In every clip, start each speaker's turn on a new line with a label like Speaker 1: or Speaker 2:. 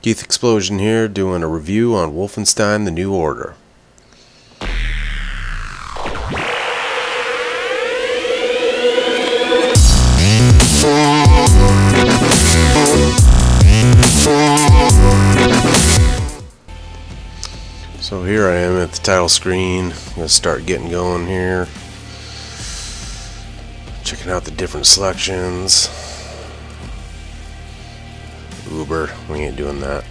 Speaker 1: Keith Explosion here, doing a review on Wolfenstein: The New Order. So here I am at the title screen. I'm going to start getting going here. Checking out the different selections. Uber, we ain't doing that.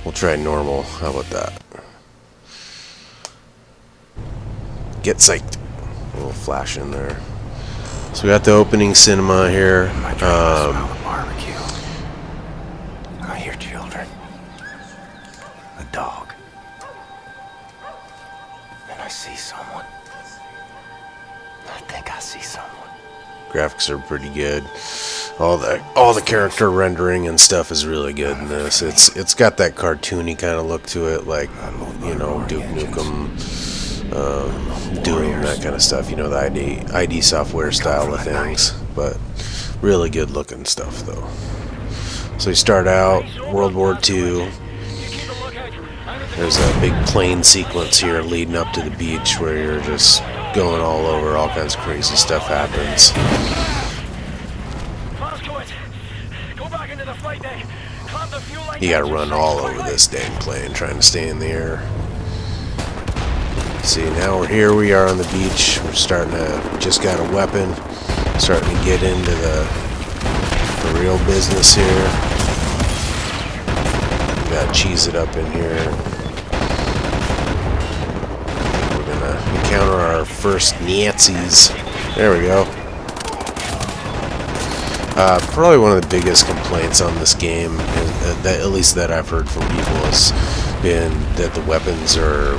Speaker 1: We'll try normal. How about that? Get psyched. A little flash in there. So we got the opening cinema here.
Speaker 2: Barbecue. I hear children. A dog. And I see someone. I think I see someone.
Speaker 1: Graphics are pretty good. All the character rendering and stuff is really good in this. It's got that cartoony kind of look to it, like, you know, Duke Nukem, Doom, that kind of stuff. You know, the ID software style of things, but really good looking stuff though. So you start out World War II. There's a big plane sequence here leading up to the beach where you're just going all over. All kinds of crazy stuff happens. You gotta run all over this dang plane trying to stay in the air. See, now we're here, we are on the beach. We're starting to, just got a weapon. Starting to get into the real business here. We gotta cheese it up in here. We're gonna encounter our first Nazis. There we go. Probably one of the biggest complaints on this game, that at least that I've heard from people, has been that the weapons are,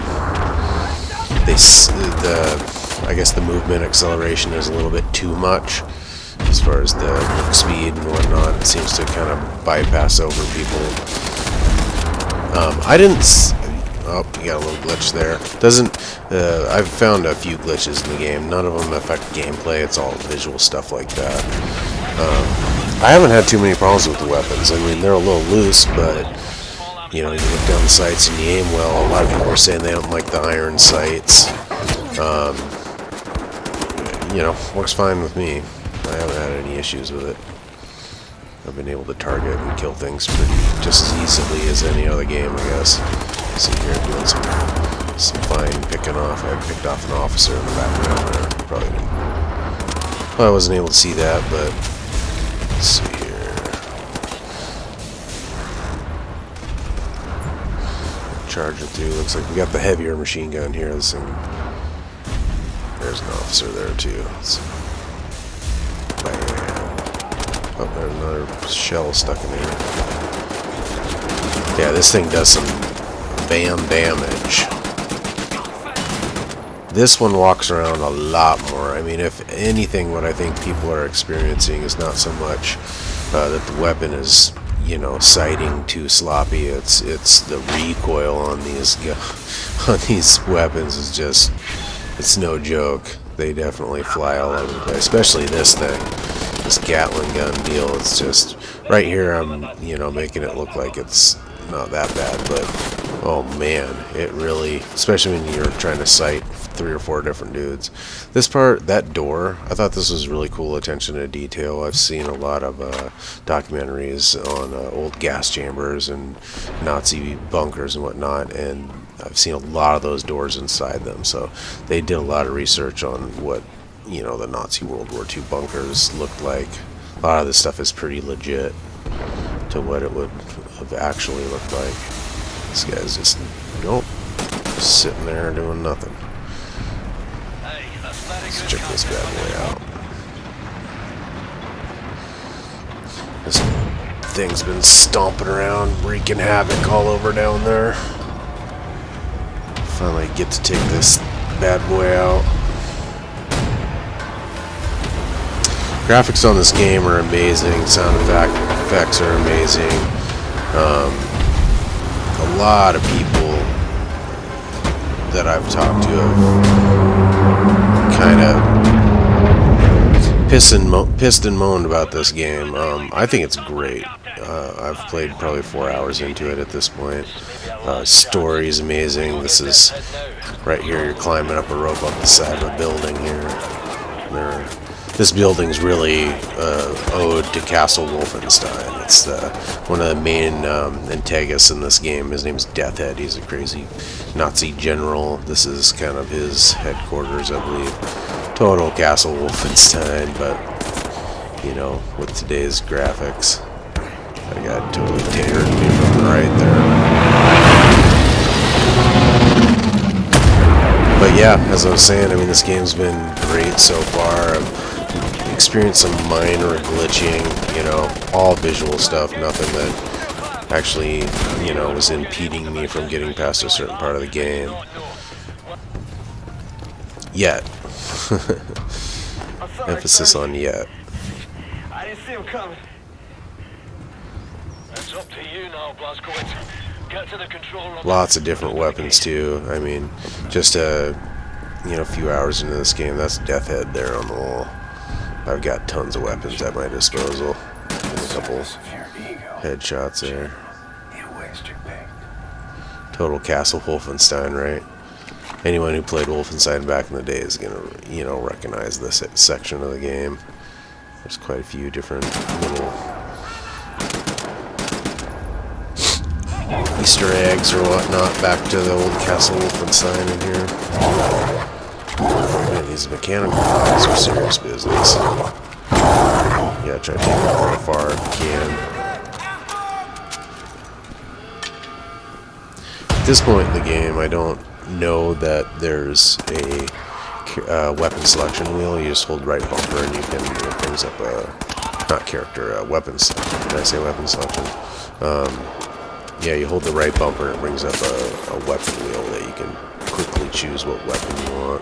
Speaker 1: I guess the movement acceleration is a little bit too much as far as the look speed and whatnot. It seems to kind of bypass over people. Oh, you got a little glitch there. I've found a few glitches in the game. None of them affect gameplay. It's all visual stuff like that. I haven't had too many problems with the weapons. I mean, they're a little loose, but you know, you look down the sights and you aim well. A lot of people are saying they don't like the iron sights. You know, works fine with me. I haven't had any issues with it. I've been able to target and kill things just as easily as any other game, I guess. See here, doing some fine picking off. I picked off an officer in the background there. Probably didn't. Well, I wasn't able to see that, but let's see here. Charge it through. Looks like we got the heavier machine gun here. This thing. There's an officer there too. Oh, there's another shell stuck in here. Yeah, this thing does some bam damage. This one walks around a lot more. I mean, if anything, what I think people are experiencing is not so much that the weapon is, you know, sighting too sloppy. It's the recoil on these weapons is just, it's no joke. They definitely fly all over the place, especially this thing, this Gatling gun deal. It's just right here. I'm, you know, making it look like it's not that bad, but oh man, it really, especially when you're trying to sight 3 or 4 different dudes. This part, that door, I thought this was really cool attention to detail. I've seen a lot of documentaries on old gas chambers and Nazi bunkers and whatnot, and I've seen a lot of those doors inside them. So they did a lot of research on what, you know, the Nazi World War II bunkers looked like. A lot of this stuff is pretty legit to what it would have actually looked like. This guy's just, nope, just sitting there doing nothing. Let's check this bad boy out. This thing's been stomping around, wreaking havoc all over down there. Finally get to take this bad boy out. Graphics on this game are amazing. Sound effects are amazing. A lot of people that I've talked to have kind of pissed and moaned about this game. I think it's great. I've played probably 4 hours into it at this point. Story's amazing. This is right here. You're climbing up a rope up the side of a building here. This building's really ode to Castle Wolfenstein. It's one of the main antagonists in this game. His name's Deathhead. He's a crazy Nazi general. This is kind of his headquarters, I believe. Total Castle Wolfenstein, but you know, with today's graphics. That guy totally tatered me from the right there. But yeah, as I was saying, I mean, this game's been great so far. I've experienced some minor glitching, you know, all visual stuff, nothing that actually, you know, was impeding me from getting past a certain part of the game. Yet. Emphasis on yet.
Speaker 3: I didn't see him coming. That's up to you now, Blazkowicz. Get to the control room.
Speaker 1: Lots of different weapons too. I mean, just a few hours into this game, that's Deathhead there on the wall. I've got tons of weapons at my disposal. And a couple headshots there. Total Castle Wolfenstein, right? Anyone who played Wolfenstein back in the day is gonna, you know, recognize this section of the game. There's quite a few different little Easter eggs or whatnot back to the old Castle Wolfenstein in here. Man, these mechanical guys are serious business. Yeah, try to take them from afar if you can. At this point in the game, I don't know that there's a weapon selection wheel. You just hold right bumper and you can, it brings up a, not character, weapon selection. Did I say weapon selection? Yeah, you hold the right bumper and it brings up a weapon wheel that you can quickly choose what weapon you want.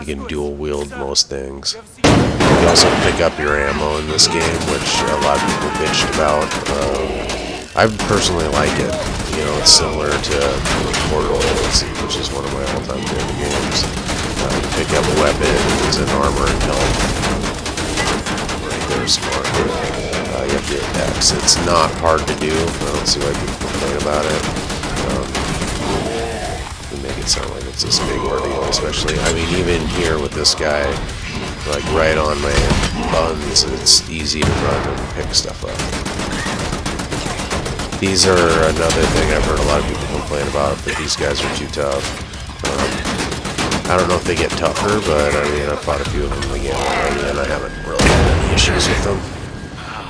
Speaker 1: You can dual wield most things. You also pick up your ammo in this game, which a lot of people bitched about. I personally like it. You know, it's similar to Portal, which is one of my all-time favorite games. You pick up weapons and armor and health. Right there, smart. You have to hit X. It's not hard to do. I don't see why people complain about it. They make it sound like it's this big ordeal, especially, I mean, even here with this guy, like right on my buns, it's easy to run and pick stuff up. These are another thing I've heard a lot of people complain about, but these guys are too tough. I don't know if they get tougher, but I mean, I've fought a few of them in the game already, and I haven't really had any issues with them.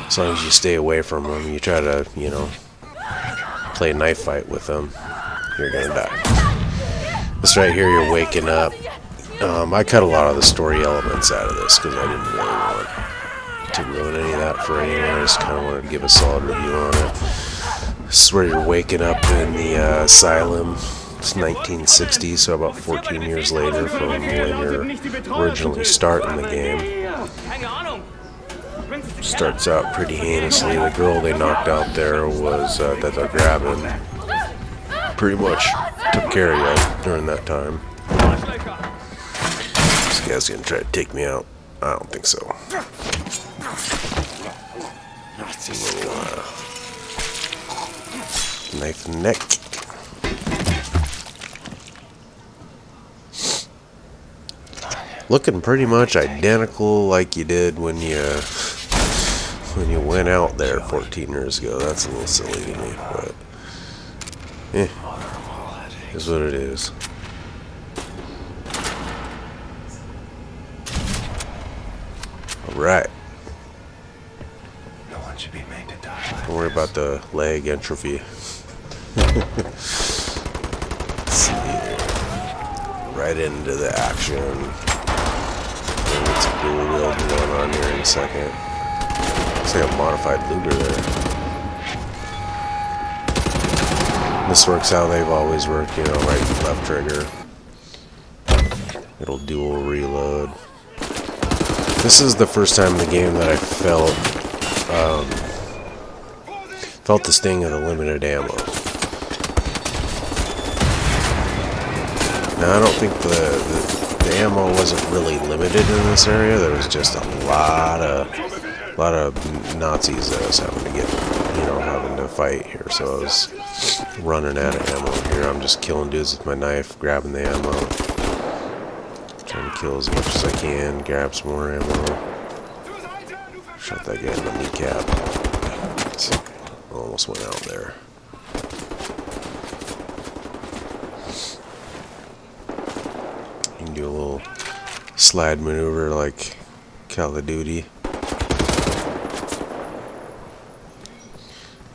Speaker 1: As long as you stay away from them, you try to, you know, play a knife fight with them, you're gonna die. This right here, you're waking up. I cut a lot of the story elements out of this because I didn't really want to ruin any of that for anyone. I just kind of wanted to give a solid review on it. This is where you're waking up in the asylum. It's 1960, so about 14 years later from when you're originally starting the game. Starts out pretty heinously. The girl they knocked out there was, that they're grabbing, pretty much took care of you during that time. This guy's gonna try to take me out. I don't think so. Knife in the neck. Looking pretty much identical like you did when you went out there 14 years ago. That's a little silly to me, but is what it is. All right.
Speaker 2: No one should be made to die like
Speaker 1: Don't worry about the leg entropy. Let's see here. Right into the action. Maybe it's a dual wield going on here in a second. Looks like a modified Luger there. This works how they've always worked, you know, right and left trigger. It'll dual reload. This is the first time in the game that I felt the sting of the limited ammo. Now I don't think the ammo wasn't really limited in this area. There was just a lot of Nazis that I was having to get, having to fight here. So I was running out of ammo here. I'm just killing dudes with my knife, grabbing the ammo, trying to kill as much as I can, grab some more ammo. Shot that guy in the kneecap. Almost went out there. You can do a little slide maneuver like Call of Duty.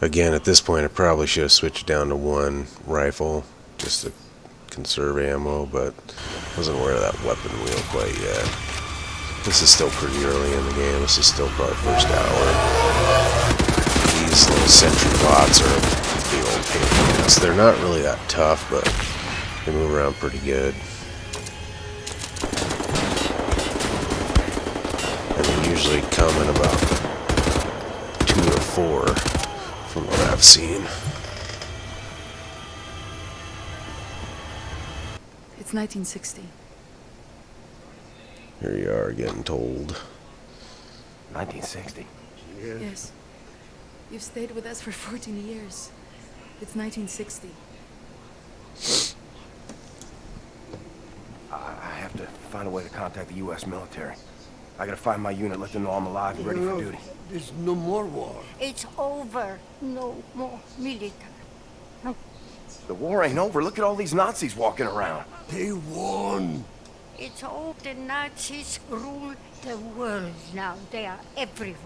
Speaker 1: Again, at this point I probably should have switched down to one rifle just to conserve ammo, but wasn't aware of that weapon wheel quite yet. This is still pretty early in the game. This is still probably first hour. These little sentry bots are big old pain in the ass. They're not really that tough, but they move around pretty good. And they usually come in about 2 or 4 from what I've seen.
Speaker 4: It's 1960.
Speaker 1: Here you are getting told.
Speaker 2: 1960.
Speaker 4: Yes. You've stayed with us for 14 years. It's 1960.
Speaker 2: I have to find a way to contact the U.S. military. I gotta find my unit, let them know I'm alive and ready for duty.
Speaker 5: There's no more war.
Speaker 6: It's over. No more military. No.
Speaker 2: The war ain't over. Look at all these Nazis walking around.
Speaker 5: They won.
Speaker 6: It's all the Nazis rule the world now. They are everywhere.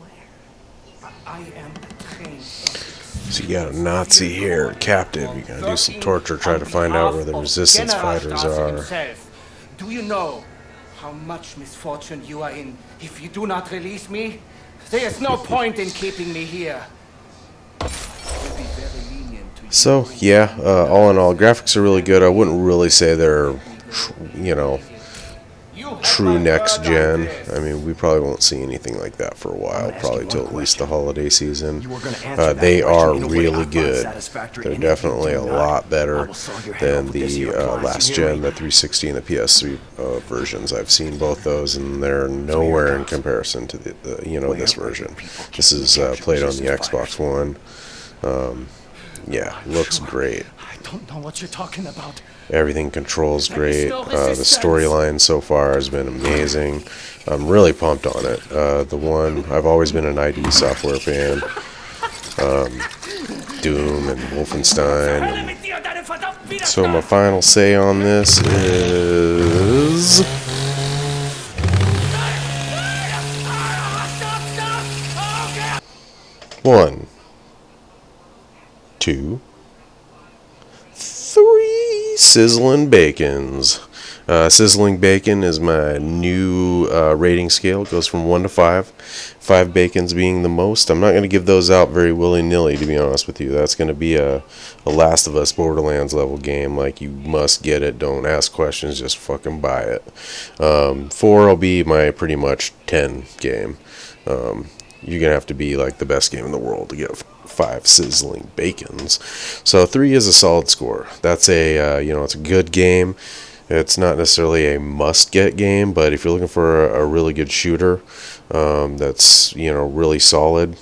Speaker 5: I am trained.
Speaker 1: So you got a Nazi here, captive. You gotta do some torture, try to find out where the resistance fighters are.
Speaker 5: Do you know how much misfortune you are in if you do not release me? There is no point in keeping me here. I'll be very lenient to you.
Speaker 1: So yeah, all in all, graphics are really good. I wouldn't really say they're, true next gen. I mean, we probably won't see anything like that for a while, probably till at least the holiday season. They are really good. They're definitely a lot better than the last gen, the 360 and the PS3 versions. I've seen both those, and they're nowhere in comparison to the this version. This is played on the Xbox One. Yeah, looks great.
Speaker 5: I don't know what you're talking about.
Speaker 1: Everything controls great. The storyline so far has been amazing. I'm really pumped on it. I've always been an ID Software fan. Doom and Wolfenstein. So my final say on this is... One, 2, 3 sizzling bacons. Sizzling bacon is my new rating scale. It goes from 1 to 5. 5 bacons being the most. I'm not going to give those out very willy-nilly, to be honest with you. That's going to be a Last of Us Borderlands level game. Like, you must get it. Don't ask questions. Just fucking buy it. 4 will be my pretty much 10 game. You're going to have to be like the best game in the world to get 5 sizzling bacons. So 3 is a solid score. That's it's a good game. It's not necessarily a must-get game, but if you're looking for a really good shooter that's, really solid,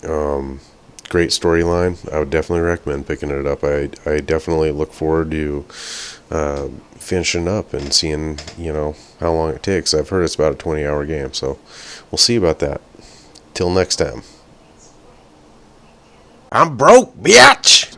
Speaker 1: great storyline, I would definitely recommend picking it up. I definitely look forward to finishing up and seeing, how long it takes. I've heard it's about a 20-hour game, so we'll see about that. Till next time. I'm broke, bitch!